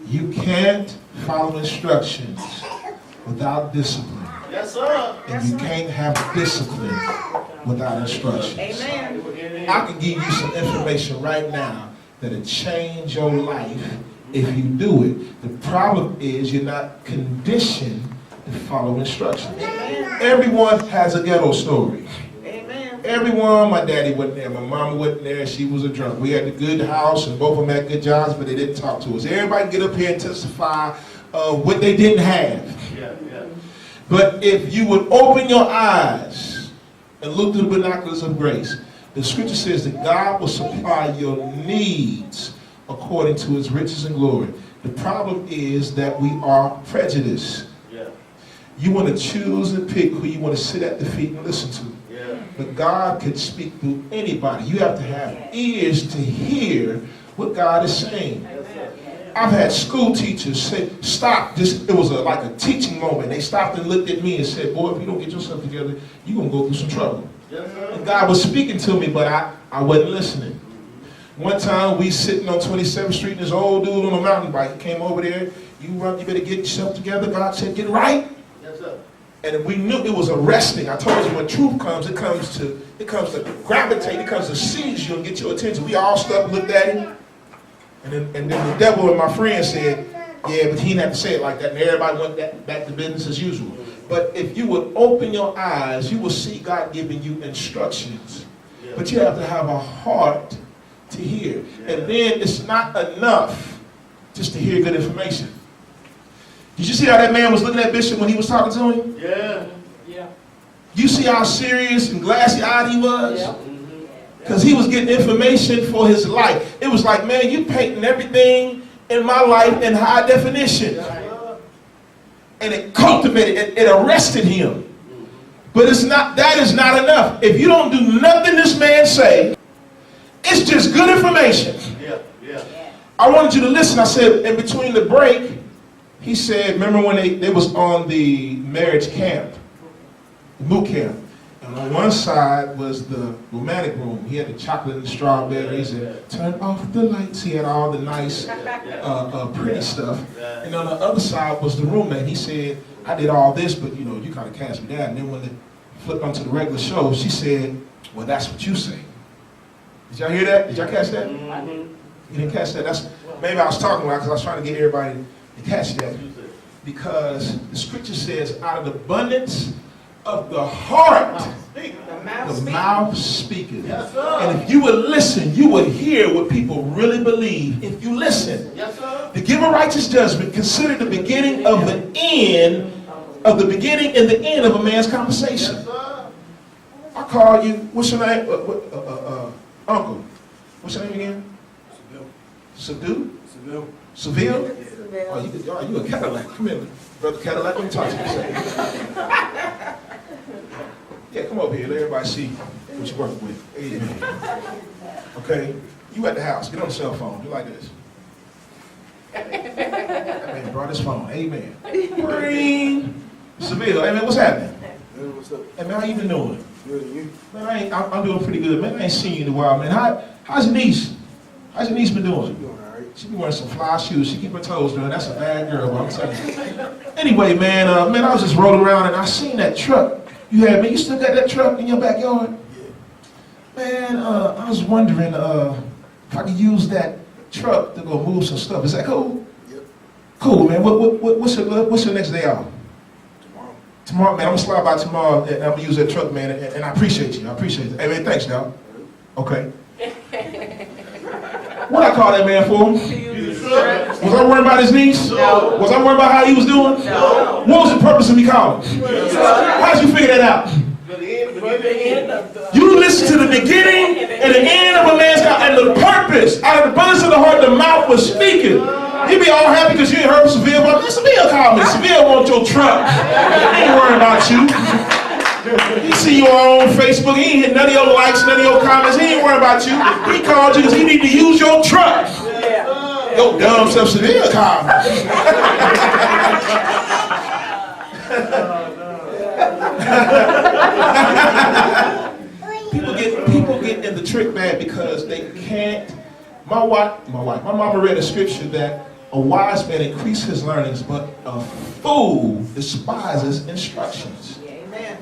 You can't follow instructions without discipline. Yes, sir. And you can't have discipline without instructions. Amen. I can give you some information right now that'll change your life if you do it. The problem is you're not conditioned to follow instructions. Amen. Everyone has a ghetto story. Amen. Everyone, my daddy wasn't there, my mama wasn't there, she was a drunk. We had a good house and both of them had good jobs, but they didn't talk to us. Everybody get up here and testify what they didn't have. Yeah, yeah. But if you would open your eyes and look through the binoculars of grace, the scripture says that God will supply your needs according to his riches and glory. The problem is that we are prejudiced. Yeah. You want to choose and pick who you want to sit at the feet and listen to. Yeah. But God can speak through anybody. You have to have ears to hear what God is saying. I've had school teachers say, stop. It was like a teaching moment. They stopped and looked at me and said, boy, if you don't get yourself together, you're going to go through some trouble. Yes, sir. And God was speaking to me, but I wasn't listening. One time we sitting on 27th Street and this old dude on a mountain bike came over there. You better get yourself together. God said, get right. Yes, sir. And we knew it was arresting. I told you when truth comes, it comes to gravitate, it comes to seize you and get your attention. We all stopped and looked at him. And then the devil and my friend said, yeah, but he didn't have to say it like that. And everybody went back to business as usual. But if you would open your eyes, you will see God giving you instructions. Yeah. But you have to have a heart to hear. And then it's not enough just to hear good information. Did you see how that man was looking at Bishop when he was talking to him? Yeah. Yeah. You see how serious and glassy-eyed he was? Yeah. Because he was getting information for his life. It was like, man, you painting everything in my life in high definition. And it cultivated, it arrested him. But that is not enough. If you don't do nothing this man say, it's just good information. Yeah. Yeah. I wanted you to listen. I said, in between the break, he said, remember when they was on the marriage camp, the boot camp. And on one side was the romantic room. He had the chocolate and the strawberries and turn off the lights. He had all the nice, pretty stuff. And on the other side was the roommate. He said, I did all this, but you kind of cast me down. And then when they flipped onto the regular show, she said, well, that's what you say. Did y'all hear that? Did y'all catch that? You didn't catch that? Maybe I was talking about because I was trying to get everybody to catch that. Because the scripture says, out of the abundance of the heart, the mouth speaketh. Yes, and if you would listen, you would hear what people really believe. If you listen, Yes, sir. to give a righteous judgment, consider the beginning of the end, of the beginning and the end of a man's conversation. Yes, sir. I call you, what's your name? Uncle. What's your name again? Seville. Seville? Seville? Oh, you a Cadillac. Come here, Brother Cadillac. Let me talk to you. Yeah, come over here. Let everybody see what you're working with. Amen. Okay? You at the house. Get on the cell phone. Do like this. That man brought his phone. Amen. Ring. Seville. Hey, man, what's happening? Hey, what's up? Hey, man, how you been doing? Good, and you? Man, I'm doing pretty good. Man, I ain't seen you in a while, man. How's your niece? How's your niece been doing? Doing all right. She be wearing some fly shoes. She keep her toes down. That's a bad girl, but I'm telling you. Anyway, man, I was just rolling around and I seen that truck you had. Man, you still got that truck in your backyard? Yeah. Man, I was wondering if I could use that truck to go move some stuff. Is that cool? Yep. Cool, man. What's your next day out? Tomorrow. Tomorrow, man. I'm gonna slide by tomorrow and I'm gonna use that truck, man. And I appreciate you. I appreciate it. Hey, man, thanks, dog. Okay. What I call that man for? Was I worried about his niece? No. Was I worried about how he was doing? No. What was the purpose of me calling? How'd you figure that out? You listen to the beginning and the end of a man's call and the purpose. Out of the abundance of the heart, the mouth was speaking. He be all happy because you ain't heard from Seville, but Seville called me. Seville wants your truck. He ain't worried about you. He see you on Facebook. He ain't hit none of your likes, none of your comments. He ain't worried about you. He called you because he need to use your truck. Yo, dumb self Seville called me. People get in the trick bag because they can't. My mama read a scripture that A wise man increases his learnings, but a fool despises instructions. Amen.